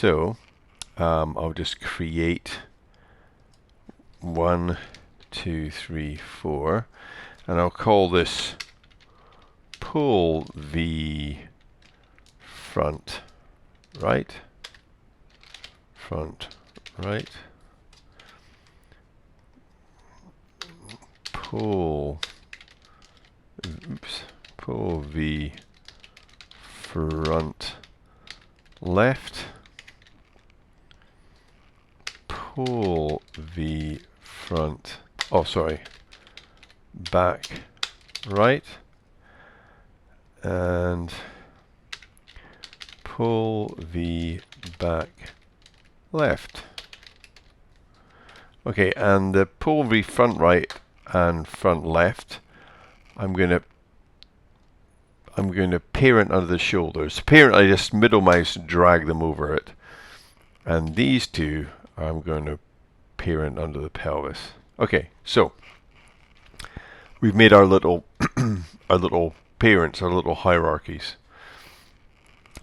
So I'll just create 1, 2, 3, 4, and I'll call this pull V front right, front right, pull V front left, pull V front, back right, and pull V back left. Okay, and the pull V front right and front left, I'm going to parent under the shoulders. Parent, I just middle mouse drag them over it. And these two I'm going to parent under the pelvis. Okay, so we've made our little our little parents, our little hierarchies.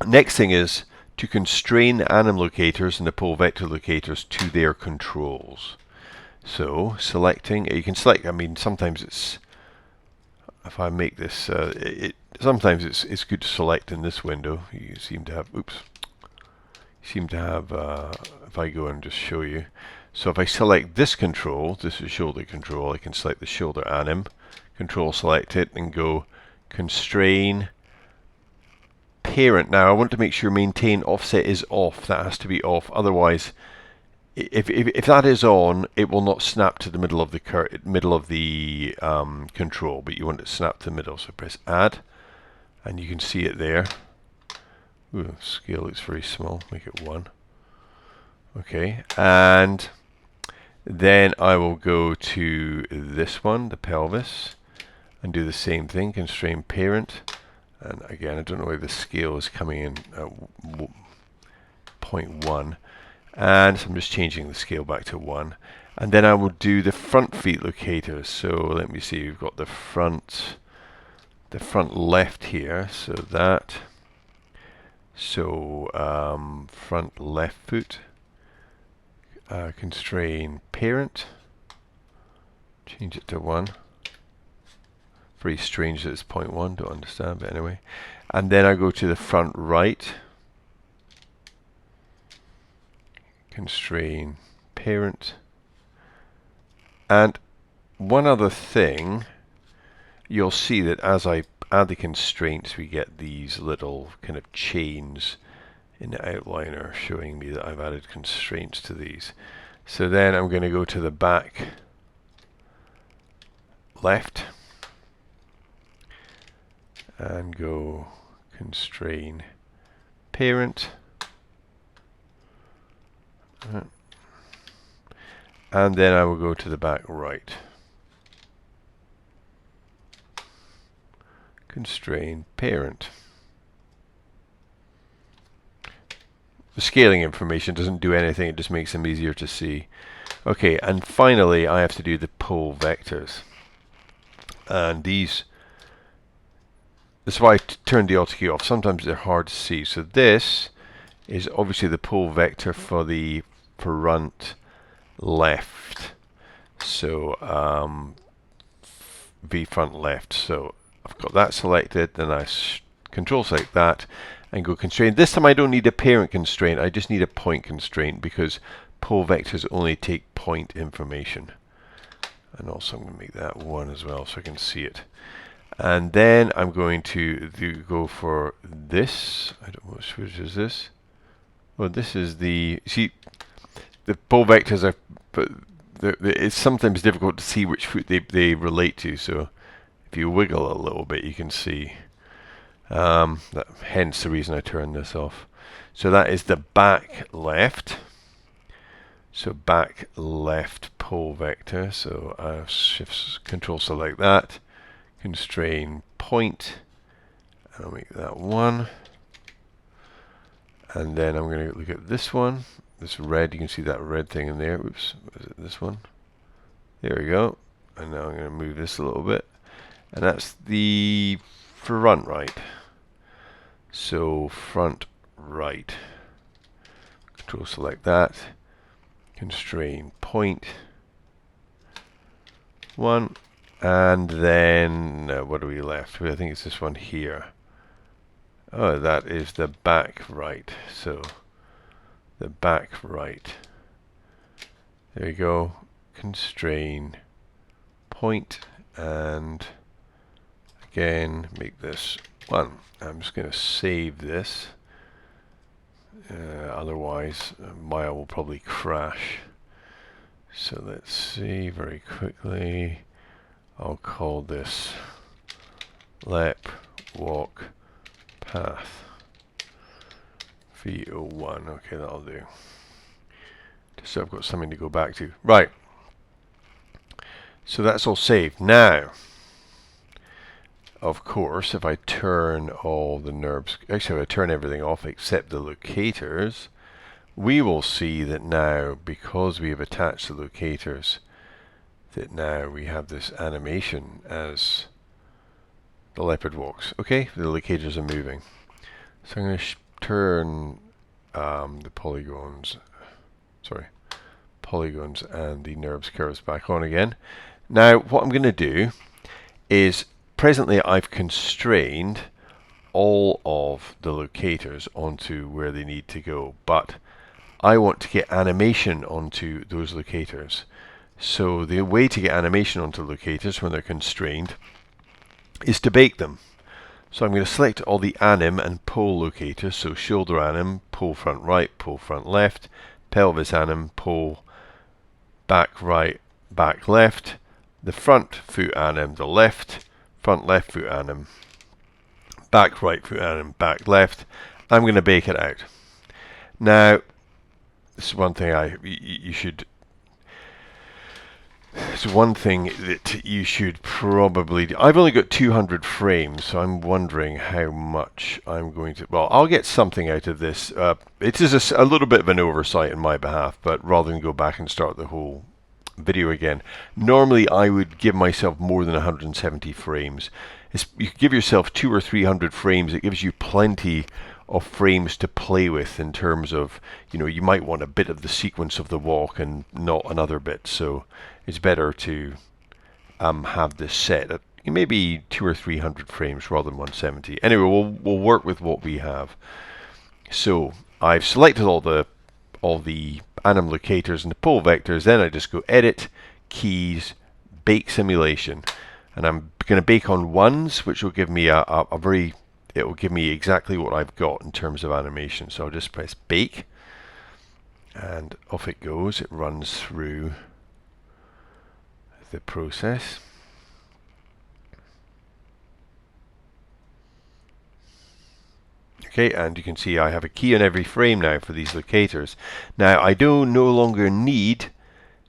Next thing is to constrain the anim locators and the pole vector locators to their controls. So selecting, you can select, I mean sometimes it's, if I make this, sometimes it's good to select in this window. You seem to have, if I go and just show you. So if I select this control, this is shoulder control, I can select the shoulder anim, control select it and go constrain parent. Now I want to make sure maintain offset is off. That has to be off. Otherwise, if that is on, it will not snap to the middle of the control. But you want it to snap to the middle. So press add, and you can see it there. Ooh, scale looks very small. Make it 1. Okay, and then I will go to this one, the pelvis, and do the same thing. Constrain parent. And again, I don't know why the scale is coming in at 0.1. And so I'm just changing the scale back to 1. And then I will do the front feet locators. So let me see, we've got the front left here. So that. So front left foot. Constrain parent. Change it to 1. Very strange that it's 0.1, don't understand, but anyway. And then I go to the front right. Constrain parent. And one other thing, you'll see that as I add the constraints, we get these little kind of chains in the outliner showing me that I've added constraints to these. So then I'm going to go to the back left and go constrain parent, and then I will go to the back right, constrain parent. The scaling information doesn't do anything, it just makes them easier to see. Okay, and finally I have to do the pole vectors, and this is why I turned the autocue off. Sometimes they're hard to see. So this is obviously the pole vector for the front left. So V front left. So I've got that selected. Then I control select that and go constrain. This time I don't need a parent constraint. I just need a point constraint because pole vectors only take point information. And also I'm going to make that 1 as well so I can see it. And then I'm going to go for this. I don't know which is this. Well, this is the, see, the pole vectors are, but it's sometimes difficult to see which foot they relate to. So if you wiggle a little bit, you can see. Hence the reason I turned this off. So that is the back left. So back left pole vector. So I shift control select that. Constrain point, and I'll make that 1. And then I'm going to look at this one, this red. You can see that red thing in there. Oops, is it this one? There we go. And now I'm going to move this a little bit, and that's the front right. So front right, control select that, constrain point 1, and then what are we left with? I think it's this one here. Oh, that is the back right. So the back right. There you go. Constrain point, and again make this 1. I'm just going to save this. Otherwise, Maya will probably crash. So let's see very quickly. I'll call this lep walk path V01. Okay, that'll do. Just so I've got something to go back to. Right. So that's all saved. Now, of course, if I turn all the NURBS, actually if I turn everything off except the locators, we will see that now, because we have attached the locators, that now we have this animation as the leopard walks. Okay, the locators are moving. So I'm going to turn the polygons and the NURBS curves back on again. Now, what I'm going to do is, presently I've constrained all of the locators onto where they need to go, but I want to get animation onto those locators. So the way to get animation onto locators when they're constrained is to bake them. So I'm going to select all the anim and pole locators. So shoulder anim, pole front right, pole front left, pelvis anim, pole back right, back left, the front foot anim, the left, front left foot anim, back right foot anim, back left. I'm going to bake it out. Now, this is one thing you should. It's one thing that you should probably do. I've only got 200 frames, so I'm wondering how much I'm going to... Well, I'll get something out of this. It is a little bit of an oversight on my behalf, but rather than go back and start the whole video again, normally I would give myself more than 170 frames. You give yourself 200 or 300 frames, it gives you plenty of frames to play with in terms of, you might want a bit of the sequence of the walk and not another bit, so it's better to have this set at maybe 200 or 300 frames rather than 170. Anyway, we'll work with what we have. So I've selected all the anim locators and the pole vectors. Then I just go edit, keys, bake simulation, and I'm going to bake on ones, which will give me it will give me exactly what I've got in terms of animation. So I'll just press bake, and off it goes. It runs through the process. Okay, and you can see I have a key on every frame now for these locators. Now I no longer need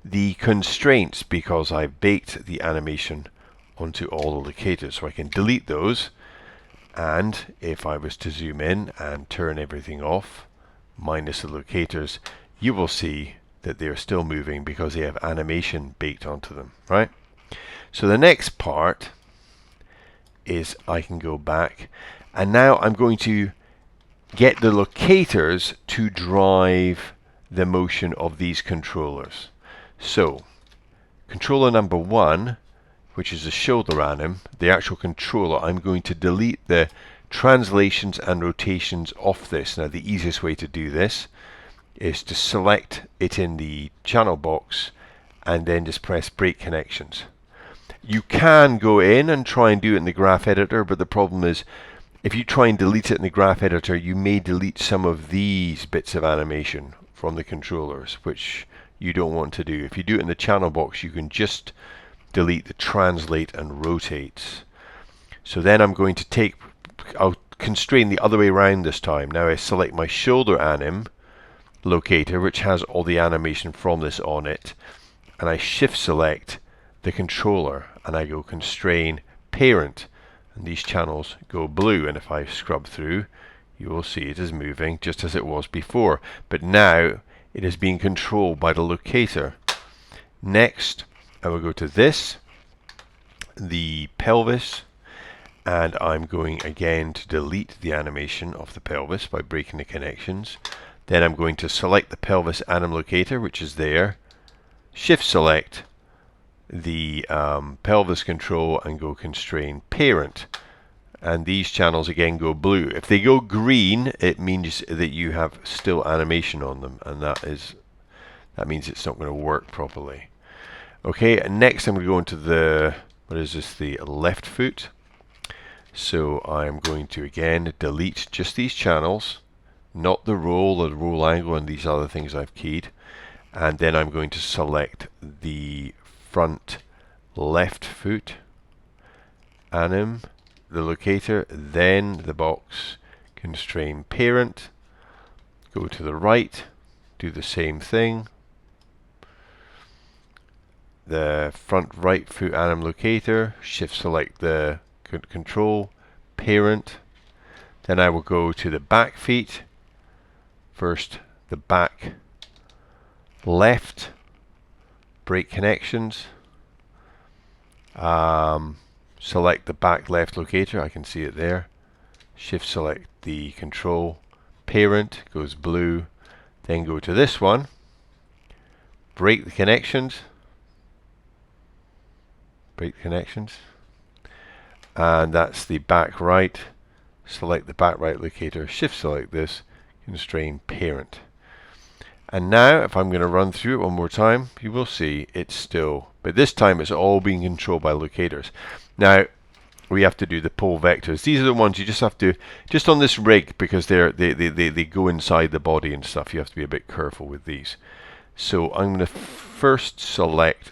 the constraints because I've baked the animation onto all the locators, so I can delete those. And if I was to zoom in and turn everything off, minus the locators, you will see that they're still moving because they have animation baked onto them, right? So the next part is I can go back, and now I'm going to get the locators to drive the motion of these controllers. So controller number 1, which is the shoulder anim, the actual controller, I'm going to delete the translations and rotations off this. Now the easiest way to do this is to select it in the channel box and then just press break connections. You can go in and try and do it in the graph editor, but the problem is if you try and delete it in the graph editor, you may delete some of these bits of animation from the controllers, which you don't want to do. If you do it in the channel box, you can just delete the translate and rotates. So then I'm going to I'll constrain the other way around this time. Now I select my shoulder anim locator, which has all the animation from this on it, and I shift select the controller and I go constrain parent, and these channels go blue, and if I scrub through you will see it is moving just as it was before, but now it is being controlled by the locator. Next I will go to this, the pelvis, and I'm going again to delete the animation of the pelvis by breaking the connections. Then I'm going to select the pelvis anim locator, which is there. Shift select the pelvis control and go constrain parent. And these channels again go blue. If they go green, it means that you have still animation on them, and that means it's not going to work properly. Okay, and next I'm going to go into the, what is this, the left foot. So I'm going to again delete just these channels, not the roll or the roll angle and these other things I've keyed. And then I'm going to select the front left foot anim, the locator, then the box, constrain parent, go to the right, do the same thing. The front right foot anim locator, shift select the control, parent. Then I will go to the back feet. First the back left, break connections. Select the back left locator, I can see it there. Shift select the control, parent, goes blue. Then go to this one, break the connections. Break connections. And that's the back right. Select the back right locator, shift select this, constrain parent. And now if I'm going to run through it one more time, you will see it's still, but this time it's all being controlled by locators. Now we have to do the pole vectors. These are the ones you just have to, just on this rig, because they go inside the body and stuff, you have to be a bit careful with these. So I'm going to first select